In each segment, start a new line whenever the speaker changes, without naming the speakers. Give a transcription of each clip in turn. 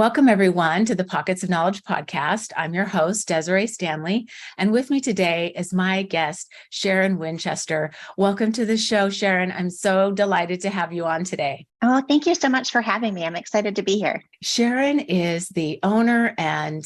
Welcome, everyone, to the Pockets of Knowledge podcast. I'm your host, Desiree Stanley, and with me today is my guest, Sharon Winchester. Welcome to the show, Sharon. I'm so delighted to have you on today.
Oh, thank you so much for having me. I'm excited to be here.
Sharon is the owner and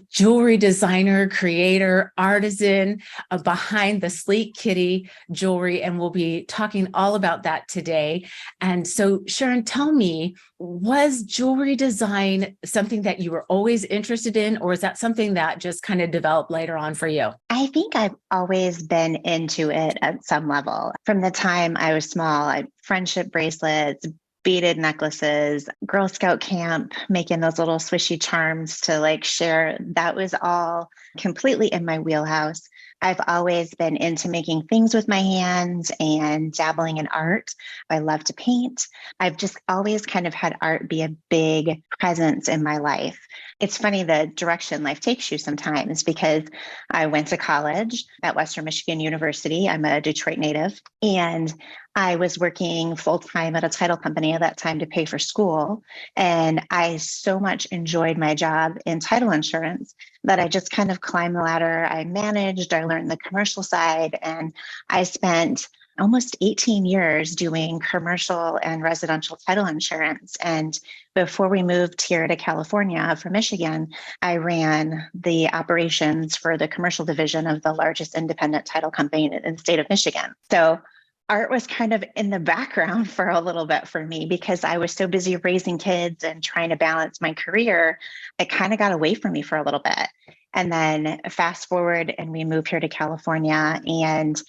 jewelry designer, creator, artisan behind the Sleek Kitty jewelry, and we'll be talking all about that today. And so, Sharon, tell me, was jewelry design something that you were always interested in, or is that something that just kind of developed later on for you?
I think I've always been into it at some level. From the time I was small, I had friendship bracelets, beaded necklaces, Girl Scout camp, making those little swishy charms to share. That was all completely in my wheelhouse. I've always been into making things with my hands and dabbling in art. I love to paint. I've just always kind of had art be a big presence in my life. It's funny the direction life takes you sometimes, because I went to college at Western Michigan University. I'm a Detroit native, and I was working full-time at a title company at that time to pay for school. And I so much enjoyed my job in title insurance that I just kind of climbed the ladder. I managed, I learned the commercial side, and I spent almost 18 years doing commercial and residential title insurance. And before we moved here to California from Michigan, I ran the operations for the commercial division of the largest independent title company in the state of Michigan. So art was kind of in the background for a little bit for me, because I was so busy raising kids and trying to balance my career. It kind of got away from me for a little bit. And then fast forward and we move here to California, and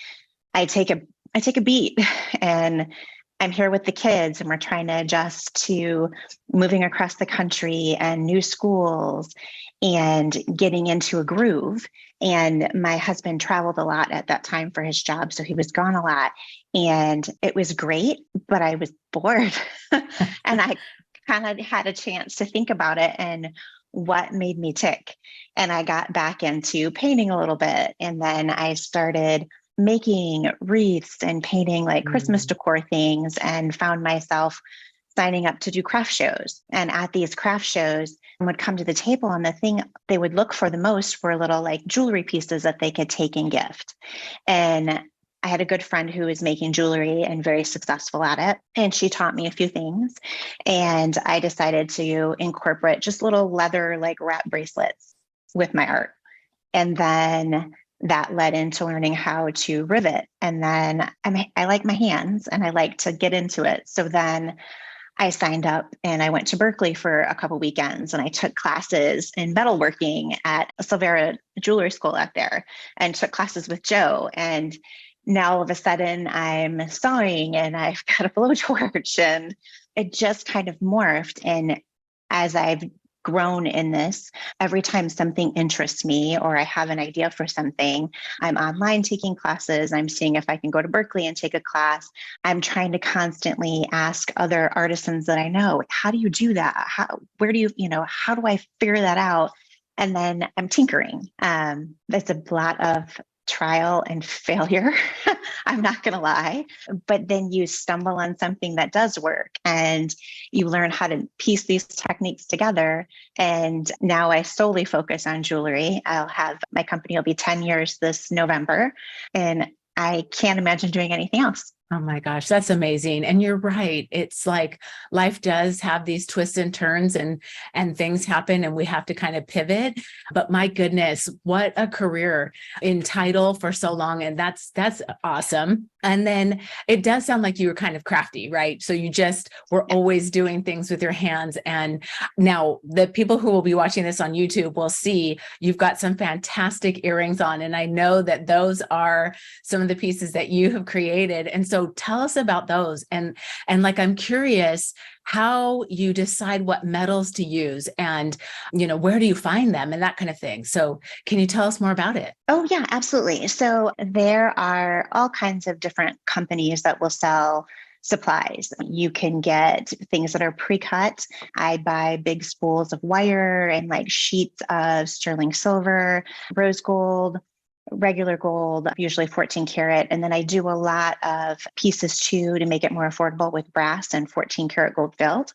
I take a beat, and I'm here with the kids, and we're trying to adjust to moving across the country and new schools and getting into a groove. And my husband traveled a lot at that time for his job, so he was gone a lot. And it was great, but I was bored. And I kind of had a chance to think about it and what made me tick. And I got back into painting a little bit. And then I started making wreaths and painting Christmas decor things, and found myself signing up to do craft shows. And at these craft shows, I would come to the table, and the thing they would look for the most were little jewelry pieces that they could take and gift. And I had a good friend who was making jewelry and very successful at it. And she taught me a few things. And I decided to incorporate just little leather wrap bracelets with my art. And then that led into learning how to rivet. And then I like my hands and I like to get into it. So then I signed up and I went to Berkeley for a couple weekends, and I took classes in metalworking at Silvera Jewelry School out there, and took classes with Joe. And now all of a sudden I'm sewing and I've got a blowtorch, and it just kind of morphed. And as I've grown in this, every time something interests me or I have an idea for something, I'm online taking classes. I'm seeing if I can go to Berkeley and take a class. I'm trying to constantly ask other artisans that I know, how do you do that? How do I figure that out? And then I'm tinkering. That's a lot of trial and failure. I'm not going to lie. But then you stumble on something that does work, and you learn how to piece these techniques together. And now I solely focus on jewelry. My company will be 10 years this November, and I can't imagine doing anything else.
Oh my gosh, that's amazing. And you're right. It's like life does have these twists and turns, and things happen, and we have to kind of pivot. But my goodness, what a career in title for so long. And that's awesome. And then it does sound like you were kind of crafty, right? So you just were always doing things with your hands. And now the people who will be watching this on YouTube will see you've got some fantastic earrings on. And I know that those are some of the pieces that you have created. And so tell us about those. And I'm curious how you decide what metals to use, and, where do you find them and that kind of thing. So can you tell us more about it?
Oh, yeah, absolutely. So there are all kinds of different companies that will sell supplies. You can get things that are pre-cut. I buy big spools of wire and sheets of sterling silver, rose gold, regular gold, usually 14 karat. And then I do a lot of pieces too to make it more affordable with brass and 14 karat gold filled,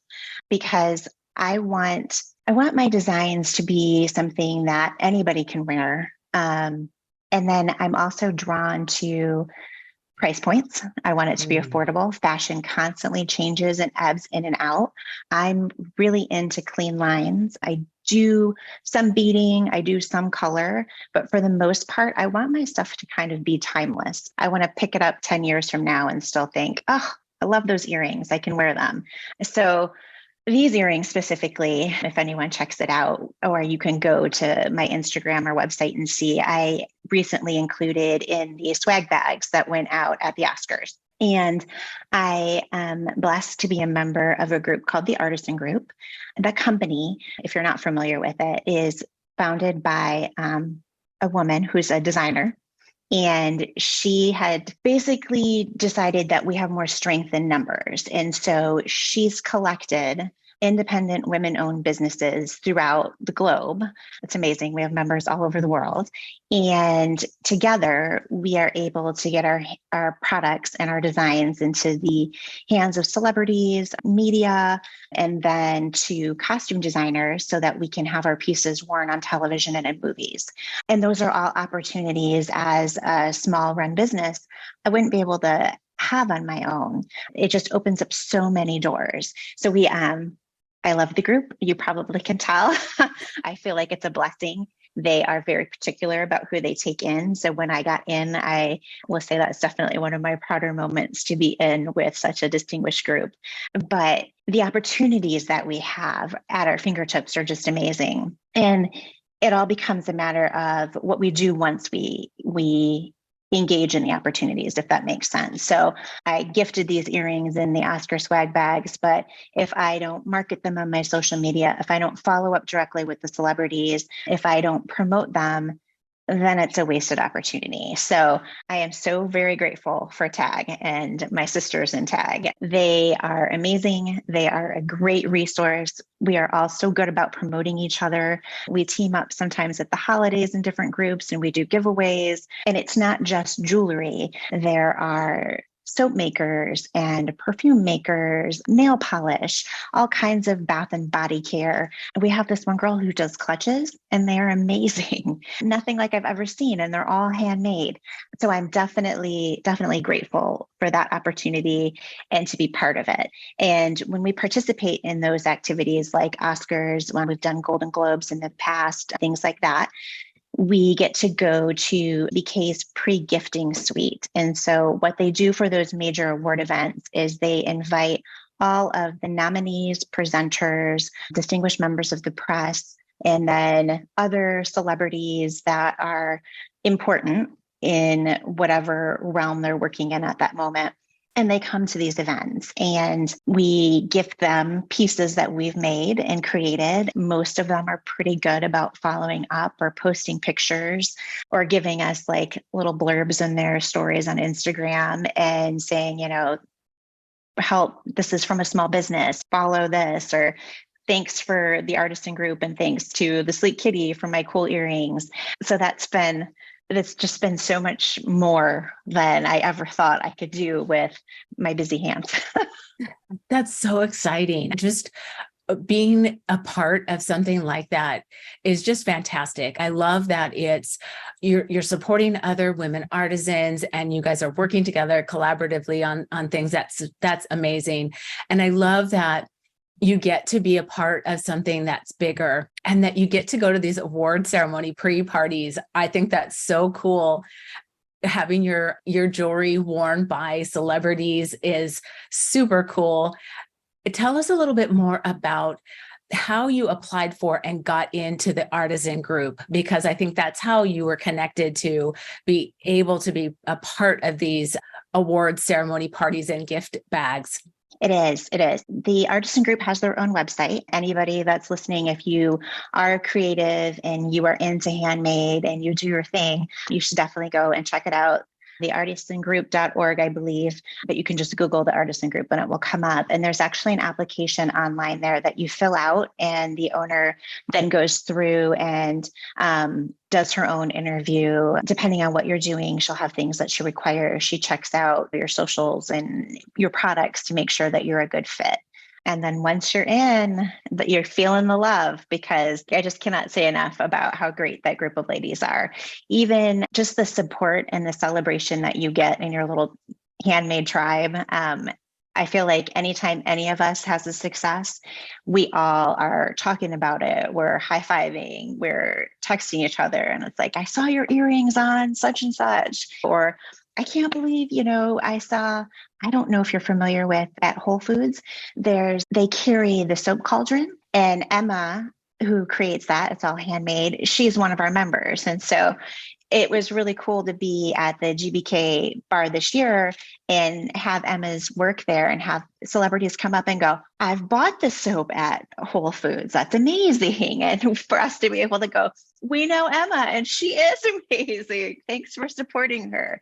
because I want I want my designs to be something that anybody can wear. And then I'm also drawn to price points. I want it to be
Mm.
affordable. Fashion constantly changes and ebbs in and out. I'm really into clean lines. I do some beading, I do some color, but for the most part, I want my stuff to kind of be timeless. I want to pick it up 10 years from now and still think, oh, I love those earrings. I can wear them. So these earrings specifically, if anyone checks it out, or you can go to my Instagram or website and see, I recently included in the swag bags that went out at the Oscars. And I am blessed to be a member of a group called the Artisan Group. The company, if you're not familiar with it, is founded by a woman who's a designer, and she had basically decided that we have more strength in numbers. And so she's collected independent women owned businesses throughout the globe. It's amazing. We have members all over the world. And together we are able to get our products and our designs into the hands of celebrities, media, and then to costume designers so that we can have our pieces worn on television and in movies. And those are all opportunities as a small run business I wouldn't be able to have on my own. It just opens up so many doors. So I love the group. You probably can tell. I feel like it's a blessing. They are very particular about who they take in. So when I got in, I will say that's definitely one of my prouder moments to be in with such a distinguished group. But the opportunities that we have at our fingertips are just amazing. And it all becomes a matter of what we do once we engage in the opportunities, if that makes sense. So I gifted these earrings in the Oscar swag bags, but if I don't market them on my social media, if I don't follow up directly with the celebrities, if I don't promote them, then it's a wasted opportunity. So I am so very grateful for TAG and my sisters in TAG. They are amazing. They are a great resource. We are all so good about promoting each other. We team up sometimes at the holidays in different groups and we do giveaways. And it's not just jewelry. There are soap makers and perfume makers, nail polish, all kinds of bath and body care. We have this one girl who does clutches and they're amazing. Nothing like I've ever seen, and they're all handmade. So I'm definitely grateful for that opportunity and to be part of it. And when we participate in those activities like Oscars, when we've done Golden Globes in the past, things like that, we get to go to BK's pre-gifting suite. And so what they do for those major award events is they invite all of the nominees, presenters, distinguished members of the press, and then other celebrities that are important in whatever realm they're working in at that moment. And they come to these events and we gift them pieces that we've made and created. Most of them are pretty good about following up or posting pictures or giving us like little blurbs in their stories on Instagram and saying, help, this is from a small business, follow this, or thanks for the Artisan Group and thanks to the Sleek Kitty for my cool earrings. So it's just been so much more than I ever thought I could do with my busy hands.
That's so exciting. Just being a part of something like that is just fantastic. I love that you're supporting other women artisans and you guys are working together collaboratively on things. That's amazing. And I love that you get to be a part of something that's bigger and that you get to go to these award ceremony pre-parties. I think that's so cool. Having your jewelry worn by celebrities is super cool. Tell us a little bit more about how you applied for and got into the Artisan Group, because I think that's how you were connected to be able to be a part of these award ceremony parties and gift bags.
It is. The Artisan Group has their own website. Anybody that's listening, if you are creative and you are into handmade and you do your thing, you should definitely go and check it out. theartisangroup.org, I believe, but you can just Google the Artisan Group and it will come up. And there's actually an application online there that you fill out and the owner then goes through and does her own interview. Depending on what you're doing, she'll have things that she requires. She checks out your socials and your products to make sure that you're a good fit. And then once you're in, that you're feeling the love, because I just cannot say enough about how great that group of ladies are. Even just the support and the celebration that you get in your little handmade tribe. I feel like anytime any of us has a success, we all are talking about it. We're high-fiving, we're texting each other, and it's like, I saw your earrings on such and such, or I can't believe, I don't know if you're familiar with at Whole Foods, they carry the soap cauldron, and Emma, who creates that, it's all handmade, she's one of our members. And so it was really cool to be at the GBK bar this year and have Emma's work there and have celebrities come up and go, I've bought the soap at Whole Foods. That's amazing. And for us to be able to go, we know Emma and she is amazing. Thanks for supporting her.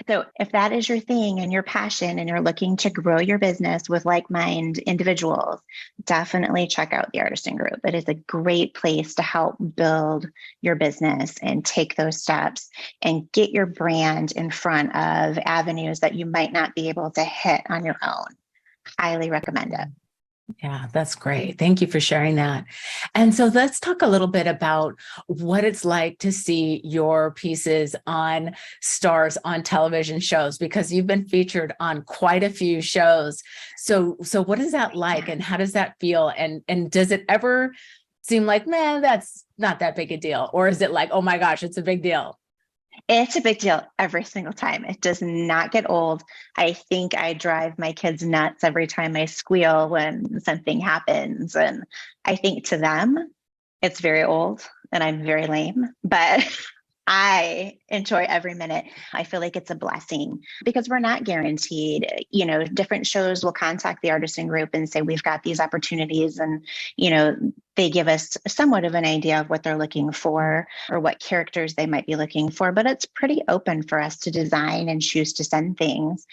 So if that is your thing and your passion and you're looking to grow your business with like-minded individuals, definitely check out the Artisan Group. It is a great place to help build your business and take those steps and get your brand in front of avenues that you might not be able to hit on your own. Highly recommend it.
Yeah, that's great. Thank you for sharing that. And so let's talk a little bit about what it's like to see your pieces on stars on television shows, because you've been featured on quite a few shows. So what is that like, and how does that feel? And does it ever seem like, man, that's not that big a deal? Or is it like, oh my gosh, it's a big deal?
It's a big deal every single time. It does not get old. I think I drive my kids nuts every time I squeal when something happens. And I think to them, it's very old and I'm very lame, but I enjoy every minute. I feel like it's a blessing because we're not guaranteed. Different shows will contact the Artisan Group and say, we've got these opportunities. And, they give us somewhat of an idea of what they're looking for or what characters they might be looking for. But it's pretty open for us to design and choose to send things.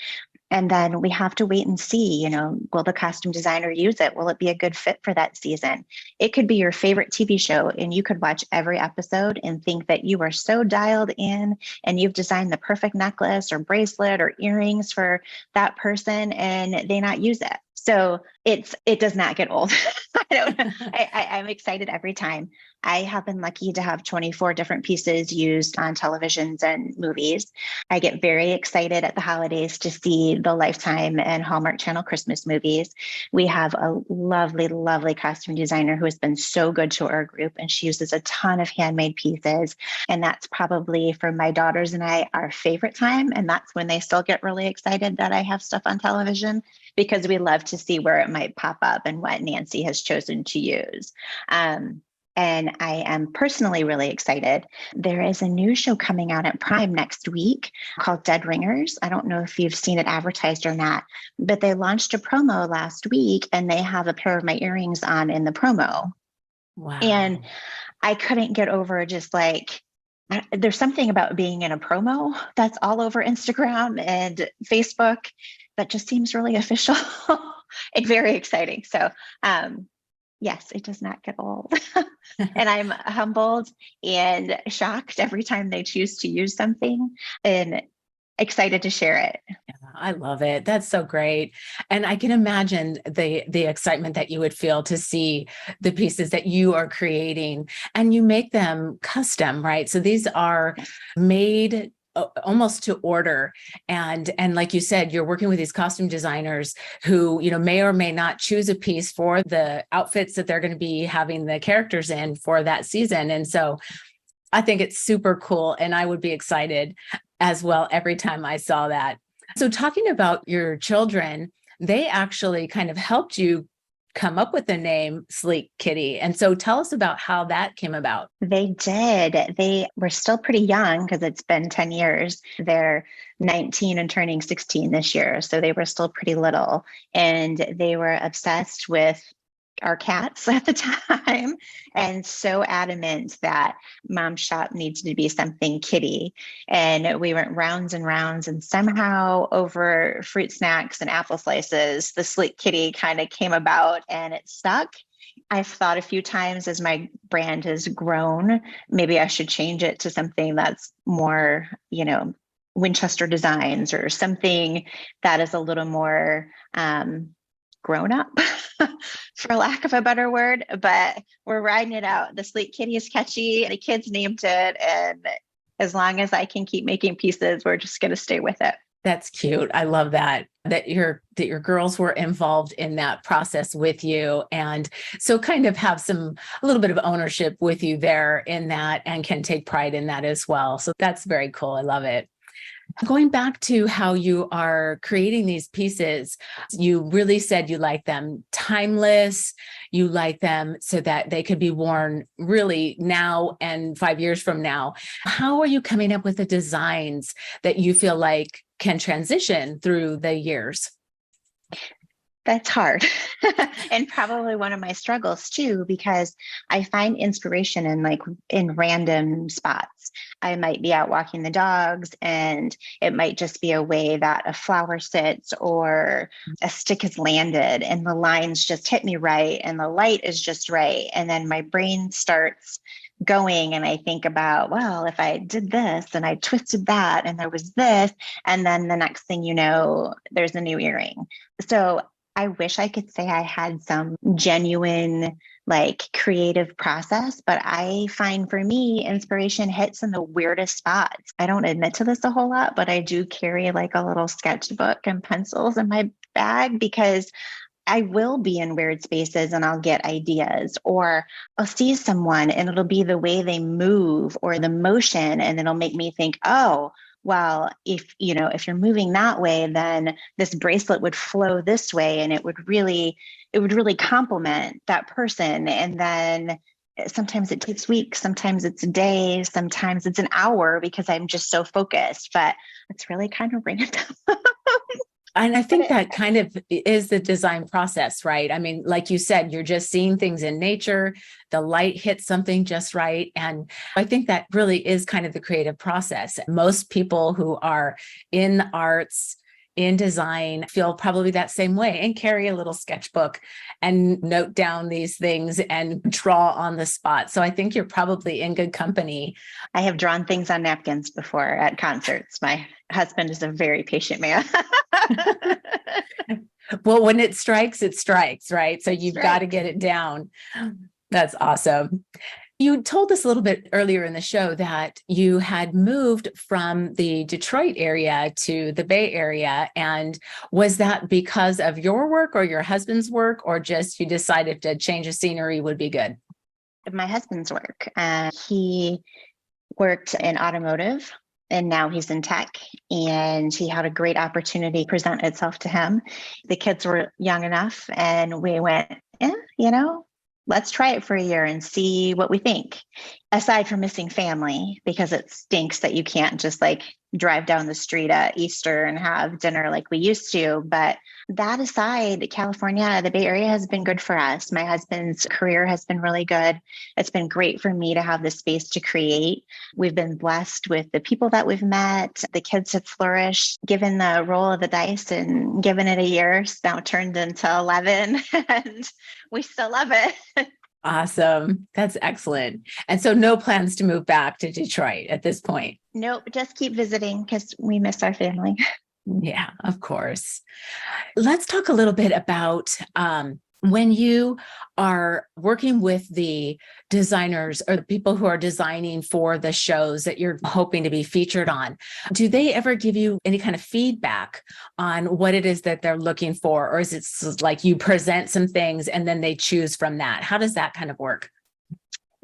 And then we have to wait and see, will the costume designer use it? Will it be a good fit for that season? It could be your favorite TV show and you could watch every episode and think that you are so dialed in and you've designed the perfect necklace or bracelet or earrings for that person and they not use it. So it does not get old. I don't know. I'm excited every time. I have been lucky to have 24 different pieces used on televisions and movies. I get very excited at the holidays to see the Lifetime and Hallmark Channel Christmas movies. We have a lovely, lovely costume designer who has been so good to our group, and she uses a ton of handmade pieces. And that's probably, for my daughters and I, our favorite time. And that's when they still get really excited that I have stuff on television, because we love to see where it might pop up and what Nancy has chosen to use. And I am personally really excited. There is a new show coming out at Prime next week called Dead Ringers. I don't know if you've seen it advertised or not, but they launched a promo last week and they have a pair of my earrings on in the promo.
Wow.
And I couldn't get over just like, there's something about being in a promo that's all over Instagram and Facebook that just seems really official and very exciting. So, yes, it does not get old. And I'm humbled and shocked every time they choose to use something and excited to share it.
Yeah, I love it. That's so great. And I can imagine the excitement that you would feel to see the pieces that you are creating, and you make them custom, right? So these are made almost to order. And like you said, you're working with these costume designers who, may or may not choose a piece for the outfits that they're going to be having the characters in for that season. And so I think it's super cool. And I would be excited as well every time I saw that. So talking about your children, they actually kind of helped you come up with the name Sleek Kitty. And so tell us about how that came about.
They did. They were still pretty young because it's been 10 years. They're 19 and turning 16 this year. So they were still pretty little. And they were obsessed with our cats at the time and so adamant that mom's shop needs to be something kitty. And we went rounds and rounds, and somehow over fruit snacks and apple slices, the Sleek Kitty kind of came about and it stuck. I've thought a few times as my brand has grown, maybe I should change it to something that's more, Winchester designs or something that is a little more grown up, for lack of a better word, but we're riding it out. The Sleek Kitty is catchy. The kids named it. And as long as I can keep making pieces, we're just going to stay with it.
That's cute. I love that your girls were involved in that process with you. And so kind of have a little bit of ownership with you there in that and can take pride in that as well. So that's very cool. I love it. Going back to how you are creating these pieces, you really said you like them timeless. You like them so that they could be worn really now and 5 years from now. How are you coming up with the designs that you feel like can transition through the years?
That's hard. And probably one of my struggles too, because I find inspiration in random spots. I might be out walking the dogs and it might just be a way that a flower sits or a stick has landed and the lines just hit me right and the light is just right. And then my brain starts going and I think about, well, if I did this and I twisted that and there was this, and then the next thing you know, there's a new earring. So I wish I could say I had some genuine, creative process, but I find for me, inspiration hits in the weirdest spots. I don't admit to this a whole lot, but I do carry a little sketchbook and pencils in my bag because I will be in weird spaces and I'll get ideas, or I'll see someone and it'll be the way they move or the motion. And it'll make me think, oh, well, if you're moving that way, then this bracelet would flow this way and it would really complement that person. And then sometimes it takes weeks, sometimes it's a day, sometimes it's an hour because I'm just so focused, but it's really kind of random.
And I think that kind of is the design process, right? I mean, like you said, you're just seeing things in nature, the light hits something just right. And I think that really is kind of the creative process. Most people who are in the arts, in design, feel probably that same way and carry a little sketchbook and note down these things and draw on the spot. So I think you're probably in good company.
I have drawn things on napkins before at concerts. My husband is a very patient man.
Well, when it strikes, right? So you've got to get it down. That's awesome. You told us a little bit earlier in the show that you had moved from the Detroit area to the Bay Area. And was that because of your work or your husband's work, or just you decided to change of scenery would be good?
My husband's work. He worked in automotive and now he's in tech, and he had a great opportunity present itself to him. The kids were young enough and we went, let's try it for a year and see what we think. Aside from missing family, because it stinks that you can't just drive down the street at Easter and have dinner like we used to. But that aside, California, the Bay Area has been good for us. My husband's career has been really good. It's been great for me to have the space to create. We've been blessed with the people that we've met. The kids have flourished, given the roll of the dice and given it a year. It's now turned into 11 and we still love it.
Awesome. That's excellent. And so no plans to move back to Detroit at this point?
Nope, just keep visiting because we miss our family.
Yeah, of course. Let's talk a little bit about when you are working with the designers or the people who are designing for the shows that you're hoping to be featured on. Do they ever give you any kind of feedback on what it is that they're looking for? Or is it like you present some things and then they choose from that? How does that kind of work?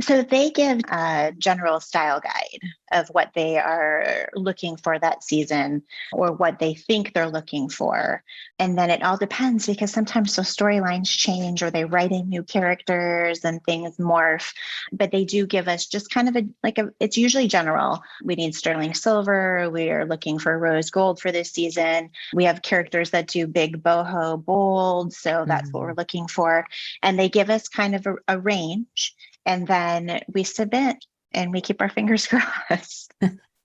So they give a general style guide of what they are looking for that season or what they think they're looking for. And then it all depends because sometimes those storylines change or they write in new characters and things morph. But they do give us just kind of it's usually general. We need sterling silver. We are looking for rose gold for this season. We have characters that do big boho bold. So that's what we're looking for. And they give us kind of a range. And then we submit and we keep our fingers crossed.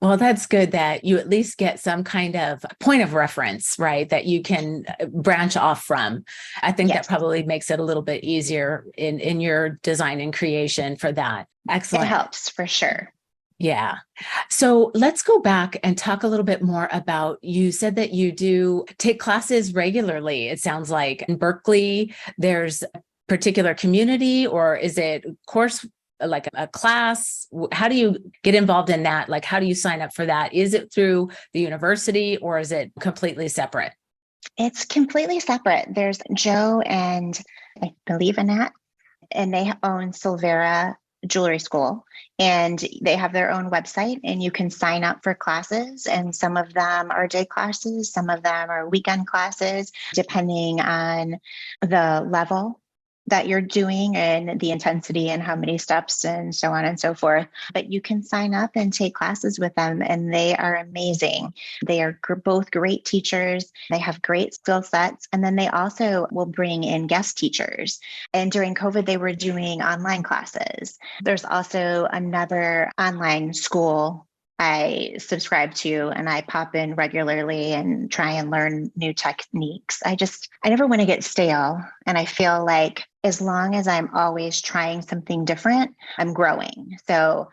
Well, that's good that you at least get some kind of point of reference, right? That you can branch off from. I think that probably makes it a little bit easier in your design and creation for that. Excellent.
It helps for sure.
Yeah. So let's go back and talk a little bit more about, you said that you do take classes regularly. It sounds like in Berkeley, there's a particular community, or is it course like a class? How do you get involved in that? Like, how do you sign up for that? Is it through the university or is it completely separate?
It's completely separate. There's Joe and I believe Annette, and they own Silvera Jewelry School, and they have their own website, and you can sign up for classes, and some of them are day classes, some of them are weekend classes, depending on the level that you're doing and the intensity and how many steps and so on and so forth. But you can sign up and take classes with them, and they are amazing. They are both great teachers. They have great skill sets. And then they also will bring in guest teachers. And during COVID, they were doing online classes. There's also another online school I subscribe to, and I pop in regularly and try and learn new techniques. I never want to get stale. And I feel like as long as I'm always trying something different, I'm growing. So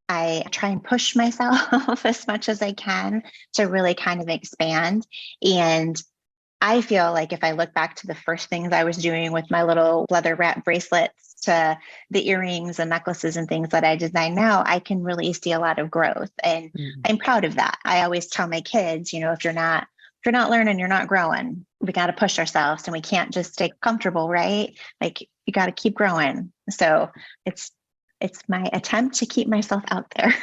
I try and push myself as much as I can to really kind of expand. And I feel like if I look back to the first things I was doing with my little leather wrap bracelets to the earrings and necklaces and things that I design now, I can really see a lot of growth. And I'm proud of that. I always tell my kids, if you're not learning, you're not growing. We got to push ourselves and we can't just stay comfortable, right? Like you got to keep growing. So it's my attempt to keep myself out there.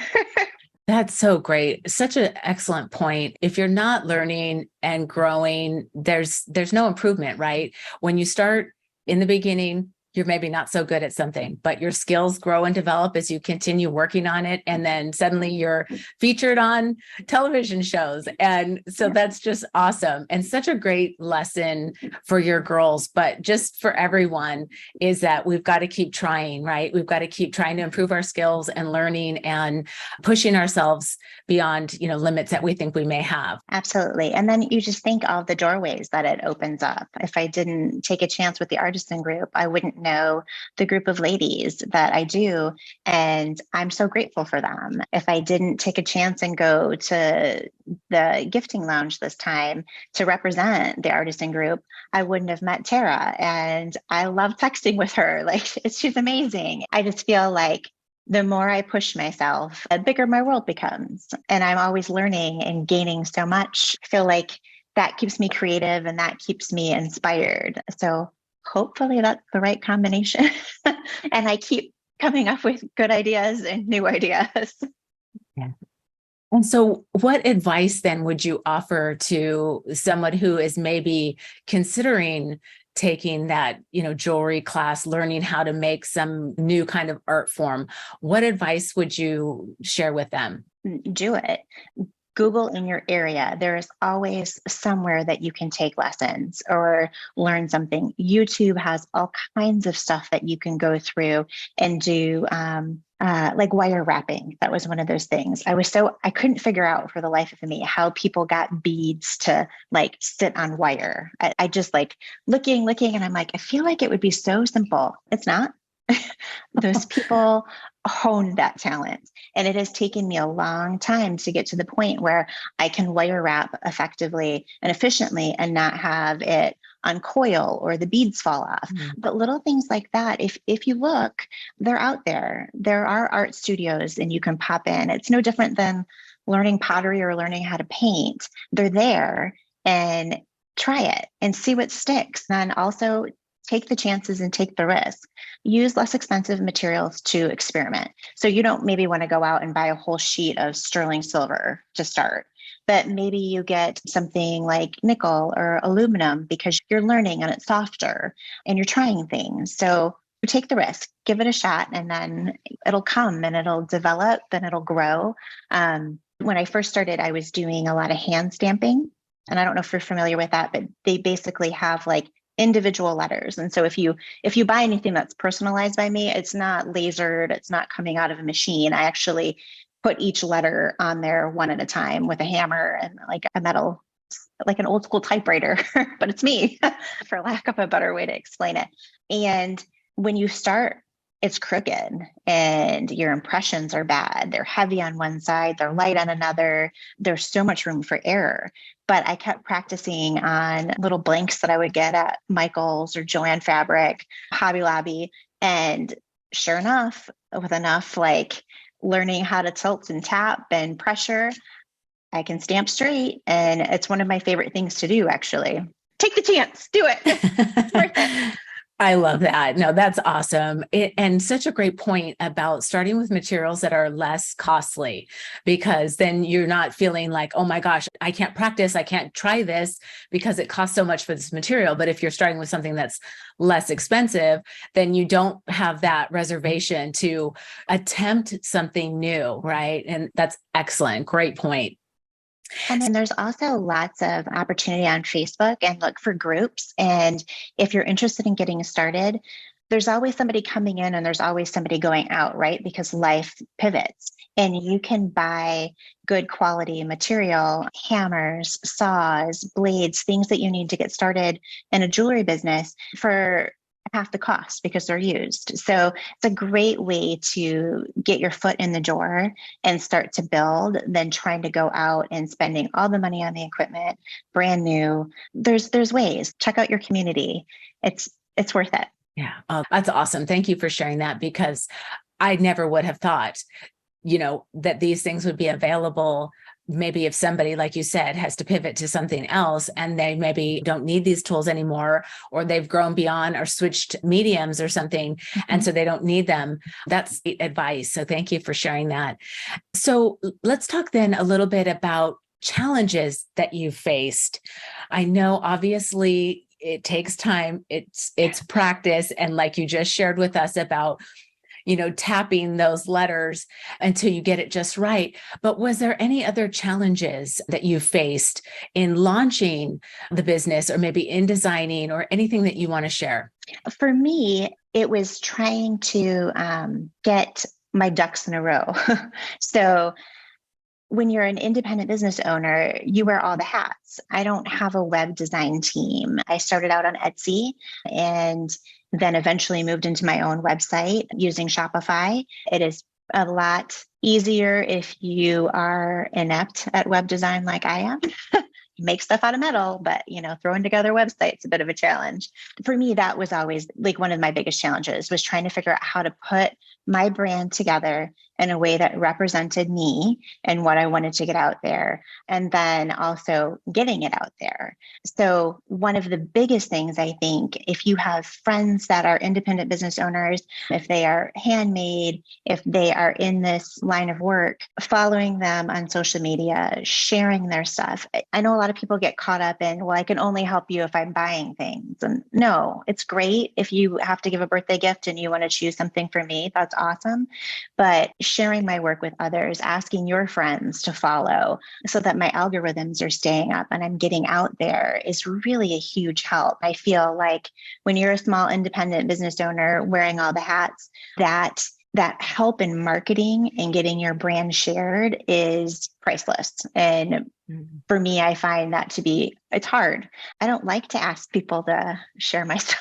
That's so great. Such an excellent point. If you're not learning and growing, there's no improvement, right? When you start in the beginning, you're maybe not so good at something, but your skills grow and develop as you continue working on it. And then suddenly you're featured on television shows. And so that's just awesome. And such a great lesson for your girls, but just for everyone, is that we've got to keep trying, right? We've got to keep trying to improve our skills and learning and pushing ourselves beyond, limits that we think we may have.
Absolutely. And then you just think all the doorways that it opens up. If I didn't take a chance with the Artisan Group, I wouldn't know the group of ladies that I do. And I'm so grateful for them. If I didn't take a chance and go to the gifting lounge this time to represent the Artisan Group, I wouldn't have met Tara. And I love texting with her. Like, she's amazing. I just feel like the more I push myself, the bigger my world becomes. And I'm always learning and gaining so much. I feel like that keeps me creative and that keeps me inspired. So hopefully that's the right combination. And I keep coming up with good ideas and new ideas.
Yeah. And so what advice then would you offer to someone who is maybe considering taking that, jewelry class, learning how to make some new kind of art form? What advice would you share with them?
Do it. Google in your area. There is always somewhere that you can take lessons or learn something. YouTube has all kinds of stuff that you can go through and do, like wire wrapping. That was one of those things. I couldn't figure out for the life of me how people got beads to like sit on wire. I just like looking, and I'm like, I feel like it would be so simple. It's not. Those people honed that talent. And it has taken me a long time to get to the point where I can wire wrap effectively and efficiently and not have it uncoil or the beads fall off. But little things like that, if you look, they're out there. There are art studios and you can pop in. It's no different than learning pottery or learning how to paint. They're there, and try it and see what sticks. And also take the chances and take the risk. Use less expensive materials to experiment. So you don't maybe want to go out and buy a whole sheet of sterling silver to start, but maybe you get something like nickel or aluminum because you're learning and it's softer and you're trying things. So take the risk, give it a shot, and then it'll come and it'll develop and it'll grow. When I first started, I was doing a lot of hand stamping. And I don't know if you're familiar with that, but they basically have like individual letters. And so if you buy anything that's personalized by me, it's not lasered, it's not coming out of a machine. I actually put each letter on there one at a time with a hammer and like a metal, like an old school typewriter, but it's me, for lack of a better way to explain it. And when you start it's crooked and your impressions are bad. They're heavy on one side, they're light on another. There's so much room for error. But I kept practicing on little blanks that I would get at Michael's or Joanne Fabric, Hobby Lobby. And sure enough, with enough like learning how to tilt and tap and pressure, I can stamp straight. And it's one of my favorite things to do, actually. Take the chance, do it. It's worth it.
I love that. No, that's awesome. And such a great point about starting with materials that are less costly, because then you're not feeling like, oh my gosh, I can't practice, I can't try this because it costs so much for this material. But if you're starting with something that's less expensive, then you don't have that reservation to attempt something new, right? And that's excellent. Great point.
And then there's also lots of opportunity on Facebook, and look for groups. And if you're interested in getting started, there's always somebody coming in and there's always somebody going out, right? Because life pivots and you can buy good quality material, hammers, saws, blades, things that you need to get started in a jewelry business for half the cost because they're used. So it's a great way to get your foot in the door and start to build than trying to go out and spending all the money on the equipment, brand new. There's ways. Check out your community. It's worth it.
Yeah. Oh, that's awesome. Thank you for sharing that, because I never would have thought, that these things would be available. Maybe if somebody, like you said, has to pivot to something else and they maybe don't need these tools anymore, or they've grown beyond or switched mediums or something, and so they don't need them. That's advice. So thank you for sharing that. So let's talk then a little bit about challenges that you've faced. I know obviously it takes time. It's practice. And like you just shared with us about tapping those letters until you get it just right. But was there any other challenges that you faced in launching the business, or maybe in designing, or anything that you want to share?
For me, it was trying to get my ducks in a row. So when you're an independent business owner, you wear all the hats. I don't have a web design team. I started out on Etsy and then eventually moved into my own website using Shopify. It is a lot easier if you are inept at web design like I am. You make stuff out of metal, but throwing together websites a bit of a challenge. For me, that was always like one of my biggest challenges, was trying to figure out how to put my brand together in a way that represented me and what I wanted to get out there, and then also getting it out there. So one of the biggest things, I think, if you have friends that are independent business owners, if they are handmade, if they are in this line of work, following them on social media, sharing their stuff. I know a lot of people get caught up in, well, I can only help you if I'm buying things. And no, it's great if you have to give a birthday gift and you want to choose something for me, that's awesome. But sharing my work with others, asking your friends to follow so that my algorithms are staying up and I'm getting out there is really a huge help. I feel like when you're a small independent business owner wearing all the hats, that help in marketing and getting your brand shared is priceless. And for me, I find that to be, it's hard. I don't like to ask people to share my stuff.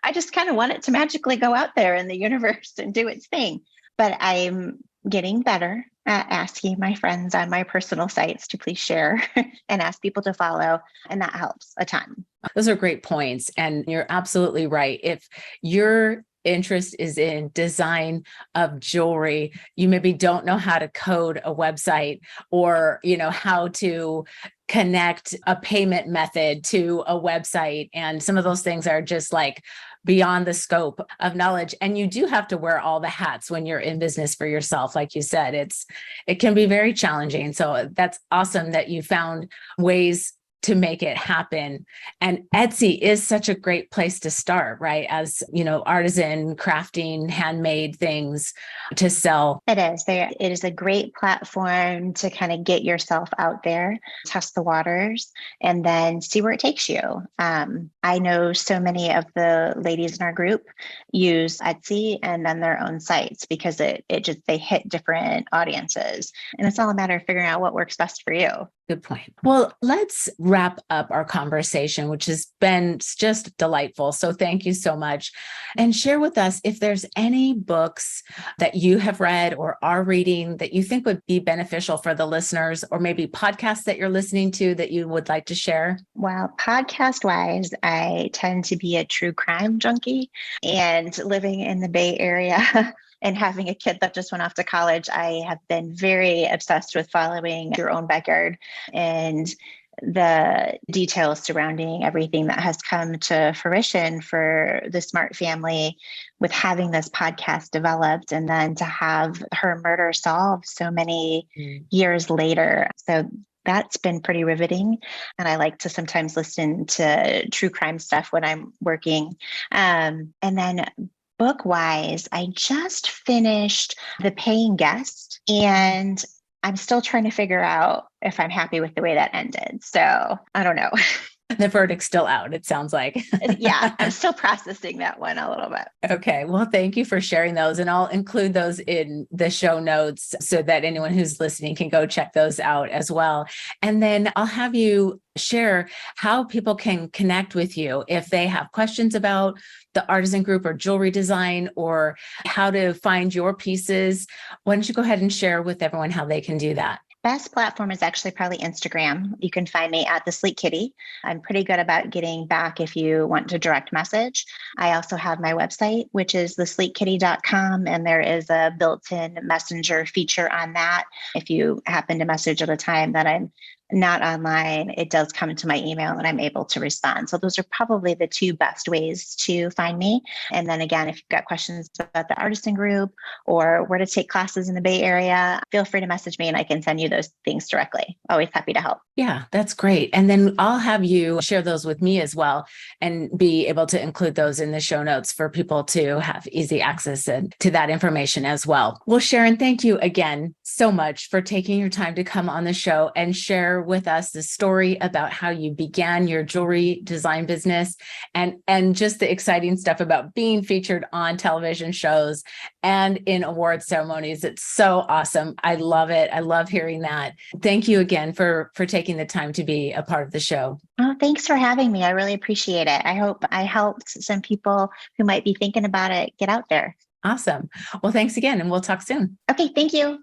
I just kind of want it to magically go out there in the universe and do its thing. But I'm getting better at asking my friends on my personal sites to please share and ask people to follow. And that helps a ton.
Those are great points. And you're absolutely right. If your interest is in design of jewelry, you maybe don't know how to code a website, or how to connect a payment method to a website, and some of those things are just like beyond the scope of knowledge. And you do have to wear all the hats when you're in business for yourself. Like you said, it can be very challenging. So that's awesome that you found ways to make it happen. And Etsy is such a great place to start, right? As, artisan crafting, handmade things to sell.
It is. It is a great platform to kind of get yourself out there, test the waters, and then see where it takes you. I know so many of the ladies in our group use Etsy and then their own sites because they hit different audiences. And it's all a matter of figuring out what works best for you.
Good point. Well, let's wrap up our conversation, which has been just delightful. So thank you so much. And share with us if there's any books that you have read or are reading that you think would be beneficial for the listeners, or maybe podcasts that you're listening to that you would like to share.
Well, podcast wise, I tend to be a true crime junkie, and living in the Bay Area and having a kid that just went off to college, I have been very obsessed with following Your Own Backyard and the details surrounding everything that has come to fruition for the Smart family with having this podcast developed, and then to have her murder solved so many years later. So that's been pretty riveting. And I like to sometimes listen to true crime stuff when I'm working. And then book wise, I just finished The Paying Guest, and I'm still trying to figure out if I'm happy with the way that ended. So I don't know.
The verdict's still out, it sounds like.
Yeah, I'm still processing that one a little bit.
Okay. Well, thank you for sharing those. And I'll include those in the show notes so that anyone who's listening can go check those out as well. And then I'll have you share how people can connect with you if they have questions about the Artisan Group or jewelry design, or how to find your pieces. Why don't you go ahead and share with everyone how they can do that?
Best platform is actually probably Instagram. You can find me at The Sleek Kitty. I'm pretty good about getting back if you want to direct message. I also have my website, which is thesleekkitty.com, and there is a built-in messenger feature on that. If you happen to message at a time that I'm not online, it does come into my email and I'm able to respond. So those are probably the two best ways to find me. And then again, if you've got questions about the Artisan Group or where to take classes in the Bay Area, feel free to message me and I can send you those things directly. Always happy to help.
Yeah, that's great. And then I'll have you share those with me as well and be able to include those in the show notes for people to have easy access to that information as well. Well, Sharon, thank you again so much for taking your time to come on the show and share with us the story about how you began your jewelry design business, and just the exciting stuff about being featured on television shows and in award ceremonies. It's so awesome. I love it. I love hearing that. Thank you again for taking the time to be a part of the show.
Oh, thanks for having me. I really appreciate it. I hope I helped some people who might be thinking about it get out there.
Awesome. Well, thanks again, and we'll talk soon.
Okay, thank you.